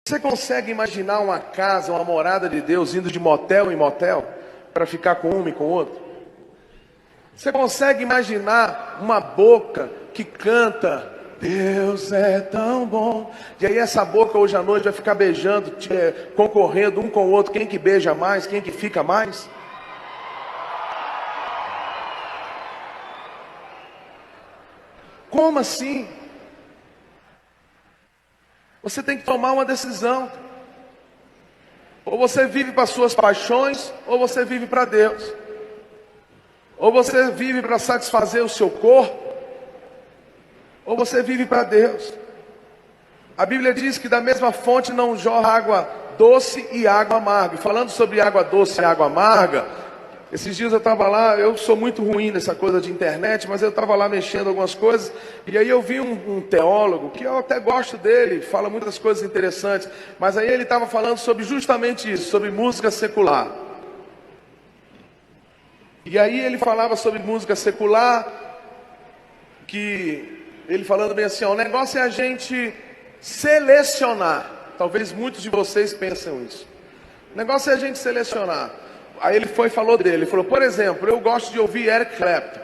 Você consegue imaginar uma casa, uma morada de Deus indo de motel em motel para ficar com um e com o outro? Você consegue imaginar uma boca que canta Deus é tão bom, e aí essa boca hoje à noite vai ficar beijando, concorrendo um com o outro, quem que beija mais, quem que fica mais? Como assim? Você tem que tomar uma decisão. Ou você vive para suas paixões, ou você vive para Deus. Ou você vive para satisfazer o seu corpo, ou você vive para Deus. A Bíblia diz que da mesma fonte não jorra água doce e água amarga. E falando sobre água doce e água amarga, esses dias eu estava lá, eu sou muito ruim nessa coisa de internet, mas eu estava lá mexendo algumas coisas, e aí eu vi um teólogo, que eu até gosto dele, fala muitas coisas interessantes, mas aí ele estava falando sobre justamente isso, sobre música secular. E aí ele falava sobre música secular, que ele falando bem assim, ó, o negócio é a gente selecionar. Talvez muitos de vocês pensem isso. O negócio é a gente selecionar. Aí ele falou dele, ele falou, por exemplo, eu gosto de ouvir Eric Clapton.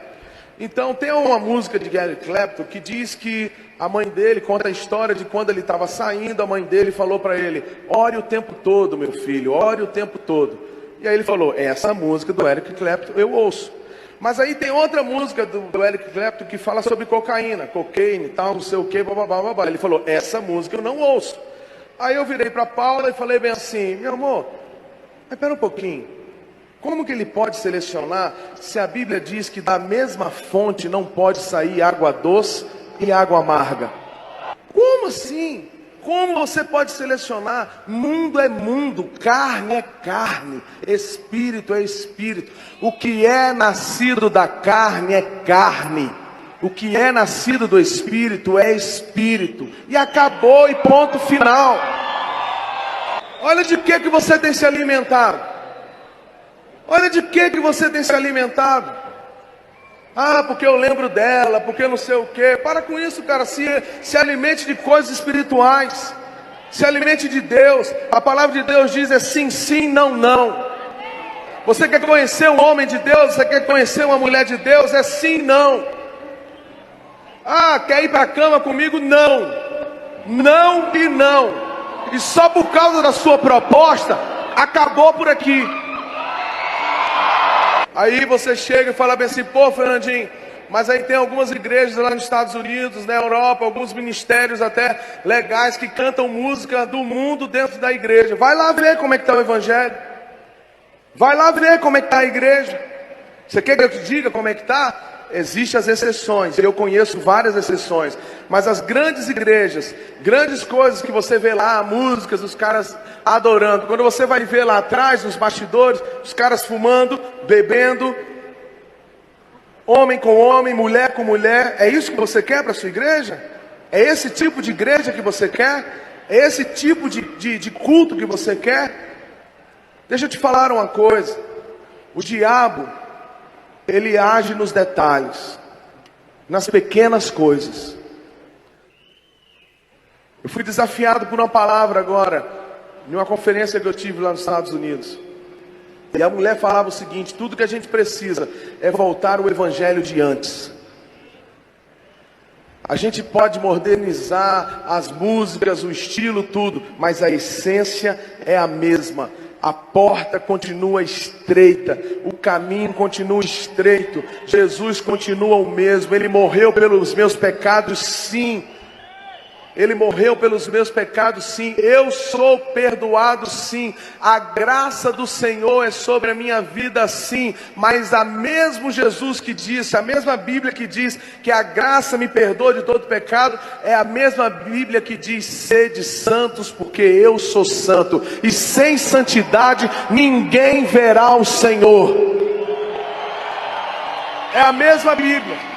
Então tem uma música de Eric Clapton que diz que a mãe dele conta a história de quando ele estava saindo, a mãe dele falou para ele, ore o tempo todo, meu filho, ore o tempo todo. E aí ele falou, essa música do Eric Clapton eu ouço. Mas aí tem outra música do Eric Clapton que fala sobre cocaína, cocaine, tal, não sei o que, blá. Ele falou, essa música eu não ouço. Aí eu virei para Paula e falei bem assim, meu amor, mas espera um pouquinho. Como que ele pode selecionar se a Bíblia diz que da mesma fonte não pode sair água doce e água amarga? Como assim? Como você pode selecionar? Mundo é mundo, carne é carne, espírito é espírito. O que é nascido da carne é carne. O que é nascido do espírito é espírito. E acabou e ponto final. Olha de que você tem se alimentado. Olha de que você tem se alimentado. Ah, porque eu lembro dela, porque não sei o quê. Para com isso, cara. Se alimente de coisas espirituais. Se alimente de Deus. A palavra de Deus diz é sim, sim, não, não. Você quer conhecer um homem de Deus? Você quer conhecer uma mulher de Deus? É sim, não. Ah, quer ir para a cama comigo? Não. Não e não. E só por causa da sua proposta, acabou por aqui. Aí você chega e fala bem assim, pô, Fernandinho, mas aí tem algumas igrejas lá nos Estados Unidos, na Europa, alguns ministérios até legais que cantam música do mundo dentro da igreja. Vai lá ver como é que está o evangelho. Vai lá ver como é que está a igreja. Você quer que eu te diga como é que está? Existem as exceções, eu conheço várias exceções, mas as grandes igrejas, grandes coisas que você vê lá, músicas, os caras adorando, quando você vai ver lá atrás, nos bastidores, os caras fumando, bebendo, homem com homem, mulher com mulher, é isso que você quer para a sua igreja? É esse tipo de igreja que você quer? É esse tipo de culto que você quer? Deixa eu te falar uma coisa, o diabo, ele age nos detalhes, nas pequenas coisas. Eu fui desafiado por uma palavra agora, em uma conferência que eu tive lá nos Estados Unidos. E a mulher falava o seguinte, tudo que a gente precisa é voltar ao evangelho de antes. A gente pode modernizar as músicas, o estilo, tudo, mas a essência é a mesma. A porta continua estreita, o caminho continua estreito, Jesus continua o mesmo, Ele morreu pelos meus pecados, sim. Ele morreu pelos meus pecados, sim. Eu sou perdoado, sim. A graça do Senhor é sobre a minha vida, sim. Mas a mesmo Jesus que disse, a mesma Bíblia que diz que a graça me perdoa de todo pecado, é a mesma Bíblia que diz, sede santos, porque eu sou santo. E sem santidade ninguém verá o Senhor. É a mesma Bíblia.